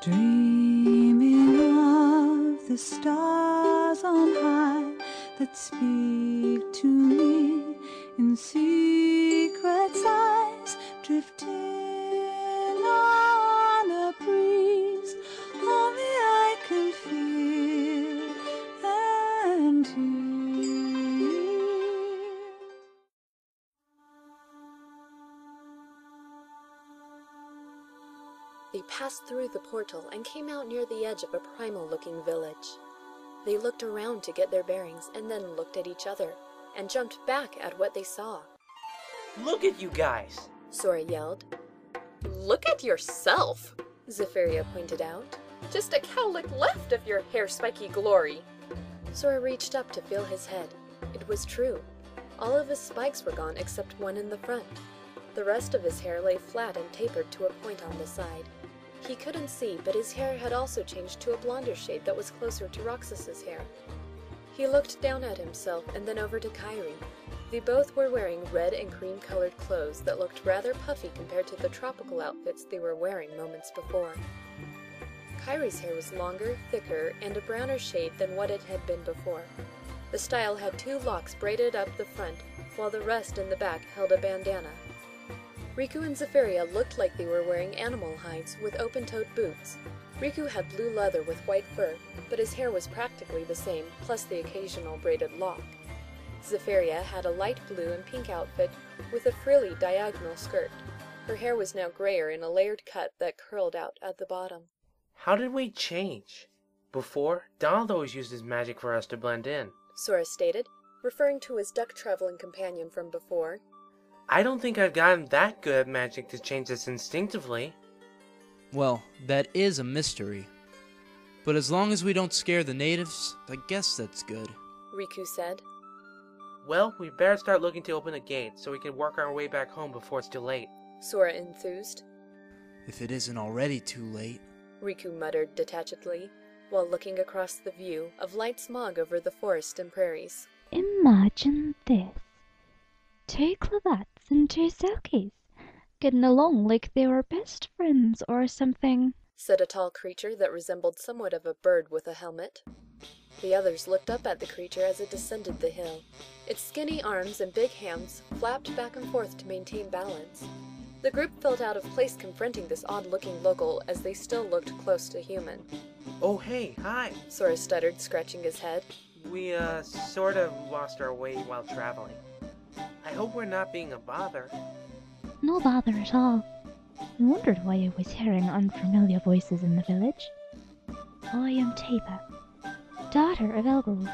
Dreaming of the stars on high that speak to me in secret sighs, drifting on a breeze. Only I can feel and hear. They passed through the portal and came out near the edge of a primal-looking village. They looked around to get their bearings and then looked at each other and jumped back at what they saw. Look at you guys! Sora yelled. Look at yourself, Zefferia pointed out. Just a cowlick left of your hair-spiky glory. Sora reached up to feel his head. It was true. All of his spikes were gone except one in the front. The rest of his hair lay flat and tapered to a point on the side. He couldn't see, but his hair had also changed to a blonder shade that was closer to Roxas's hair. He looked down at himself and then over to Kairi. They both were wearing red and cream-colored clothes that looked rather puffy compared to the tropical outfits they were wearing moments before. Kairi's hair was longer, thicker, and a browner shade than what it had been before. The style had 2 locks braided up the front, while the rest in the back held a bandana. Riku and Zefferia looked like they were wearing animal hides with open-toed boots. Riku had blue leather with white fur, but his hair was practically the same, plus the occasional braided lock. Zefferia had a light blue and pink outfit with a frilly diagonal skirt. Her hair was now grayer in a layered cut that curled out at the bottom. How did we change? Before, Donald always used his magic for us to blend in. Sora stated, referring to his duck-traveling companion from before. I don't think I've gotten that good at magic to change us instinctively. Well, that is a mystery. But as long as we don't scare the natives, I guess that's good. Riku said. Well, we better start looking to open the gate so we can work our way back home before it's too late. Sora enthused. If it isn't already too late. Riku muttered detachedly, while looking across the view of light smog over the forest and prairies. Imagine this. 2 clavets and 2 selkies, getting along like they were best friends or something, said a tall creature that resembled somewhat of a bird with a helmet. The others looked up at the creature as it descended the hill. Its skinny arms and big hands flapped back and forth to maintain balance. The group felt out of place confronting this odd-looking local as they still looked close to human. Oh hey, hi! Sora stuttered, scratching his head. We, sort of lost our way while traveling. I hope we're not being a bother. No bother at all. I wondered why I was hearing unfamiliar voices in the village. I am Tipa, daughter of Elgrove.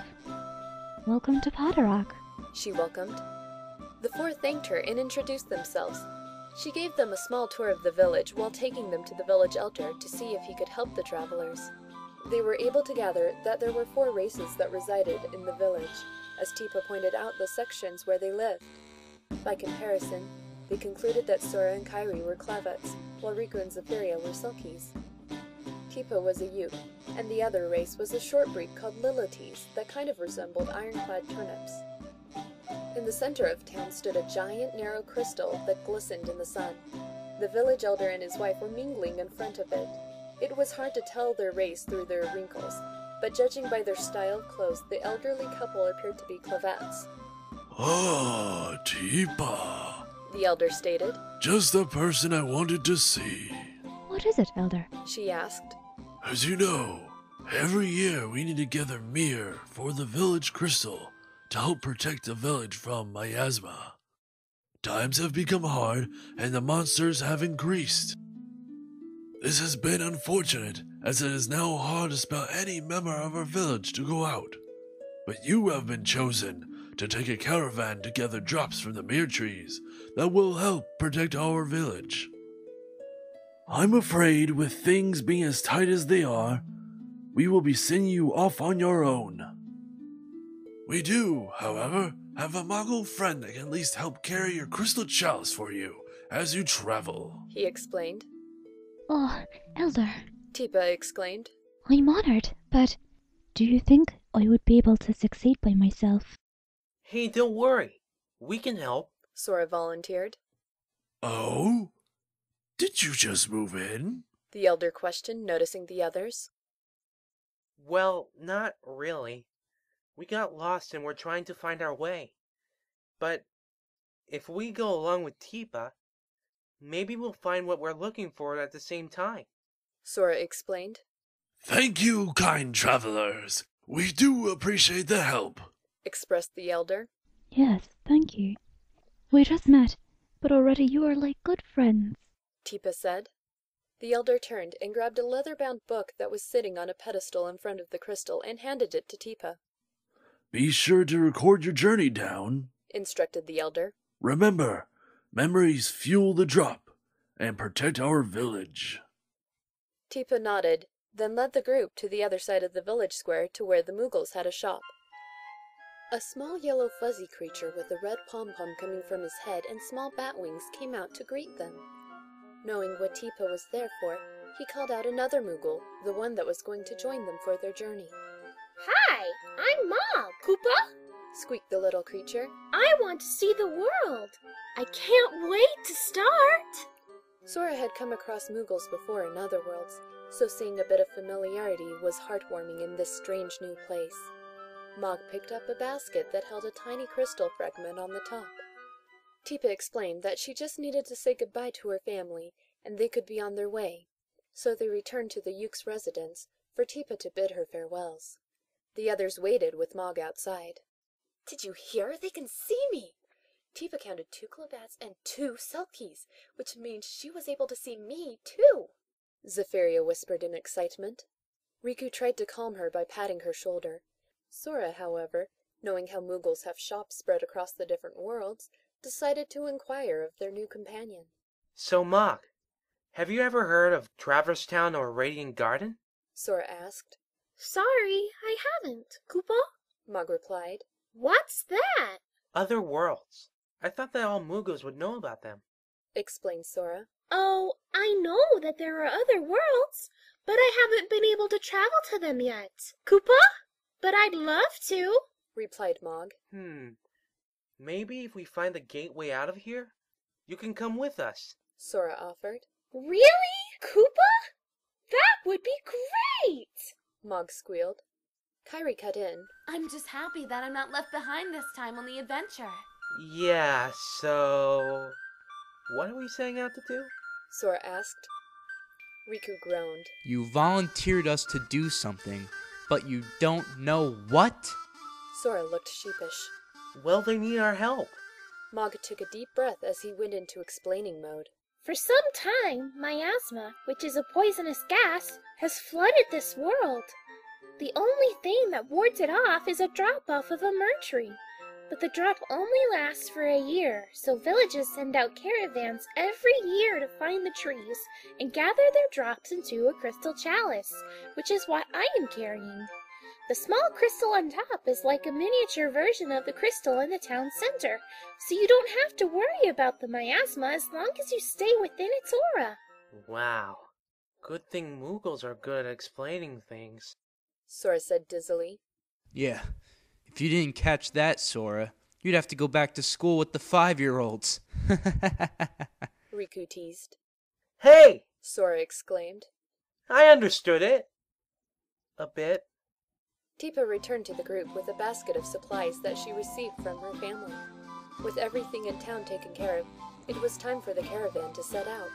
Welcome to Potterrock, she welcomed. The 4 thanked her and introduced themselves. She gave them a small tour of the village while taking them to the village elder to see if he could help the travelers. They were able to gather that there were 4 races that resided in the village, as Tipa pointed out the sections where they lived. By comparison, they concluded that Sora and Kairi were clavets, while Riku and Zefferia were selkies. Tipa was a Ute, and the other race was a short breed called lilities that kind of resembled ironclad turnips. In the center of town stood a giant, narrow crystal that glistened in the sun. The village elder and his wife were mingling in front of it. It was hard to tell their race through their wrinkles, but judging by their style of clothes, the elderly couple appeared to be clavets. Ah, Tipa, the elder stated. Just the person I wanted to see. What is it, Elder? She asked. As you know, every year we need to gather Mir for the village crystal to help protect the village from miasma. Times have become hard and the monsters have increased. This has been unfortunate, as it is now hard to spell any member of our village to go out. But you have been chosen to take a caravan to gather drops from the Mir trees that will help protect our village. I'm afraid with things being as tight as they are, we will be sending you off on your own. We do, however, have a Muggle friend that can at least help carry your crystal chalice for you as you travel, he explained. Oh, Elder, Tipa exclaimed. I'm honored, but do you think I would be able to succeed by myself? Hey, don't worry. We can help, Sora volunteered. Oh? Did you just move in? the elder questioned, noticing the others. Well, not really. We got lost and we're trying to find our way. But if we go along with Tipa, maybe we'll find what we're looking for at the same time, Sora explained. Thank you, kind travelers. We do appreciate the help. Expressed the elder. Yes, thank you. We just met, but already you are like good friends. Tipa said. The elder turned and grabbed a leather-bound book that was sitting on a pedestal in front of the crystal and handed it to Tipa. Be sure to record your journey down, instructed the elder. Remember, memories fuel the drop and protect our village. Tipa nodded, then led the group to the other side of the village square to where the Moogles had a shop. A small yellow fuzzy creature with a red pom-pom coming from his head and small bat wings came out to greet them. Knowing what Tipa was there for, he called out another Moogle, the one that was going to join them for their journey. Hi, I'm Mog. Koopa? Squeaked the little creature. I want to see the world. I can't wait to start. Sora had come across Moogles before in other worlds, so seeing a bit of familiarity was heartwarming in this strange new place. Mog picked up a basket that held a tiny crystal fragment on the top. Tipa explained that she just needed to say goodbye to her family, and they could be on their way, so they returned to the Yuke's residence for Tipa to bid her farewells. The others waited with Mog outside. Did you hear? They can see me! Tipa counted 2 Klobats and 2 Selkies, which means she was able to see me, too! Zefferia whispered in excitement. Riku tried to calm her by patting her shoulder. Sora, however, knowing how Moogles have shops spread across the different worlds, decided to inquire of their new companion. So, Mog, have you ever heard of Traverse Town or Radiant Garden? Sora asked. Sorry, I haven't. Koopa? Mog replied. What's that? Other worlds. I thought that all Moogles would know about them, explained Sora. Oh, I know that there are other worlds, but I haven't been able to travel to them yet. Koopa? But I'd love to, replied Mog. Maybe if we find the gateway out of here, you can come with us, Sora offered. Really? Koopa? That would be great! Mog squealed. Kairi cut in. I'm just happy that I'm not left behind this time on the adventure. Yeah, so... what are we setting out to do? Sora asked. Riku groaned. You volunteered us to do something, but you don't know what? Sora looked sheepish. Well, they need our help. Mog took a deep breath as he went into explaining mode. For some time, miasma, which is a poisonous gas, has flooded this world. The only thing that wards it off is a drop-off of a mercury. But the drop only lasts for a year, so villages send out caravans every year to find the trees and gather their drops into a crystal chalice, which is what I am carrying. The small crystal on top is like a miniature version of the crystal in the town center, so you don't have to worry about the miasma as long as you stay within its aura. Wow. Good thing Moogles are good at explaining things, Sora said dizzily. Yeah, if you didn't catch that, Sora, you'd have to go back to school with the 5-year-olds. Riku teased. Hey! Sora exclaimed. I understood it. A bit. Tipa returned to the group with a basket of supplies that she received from her family. With everything in town taken care of, it was time for the caravan to set out.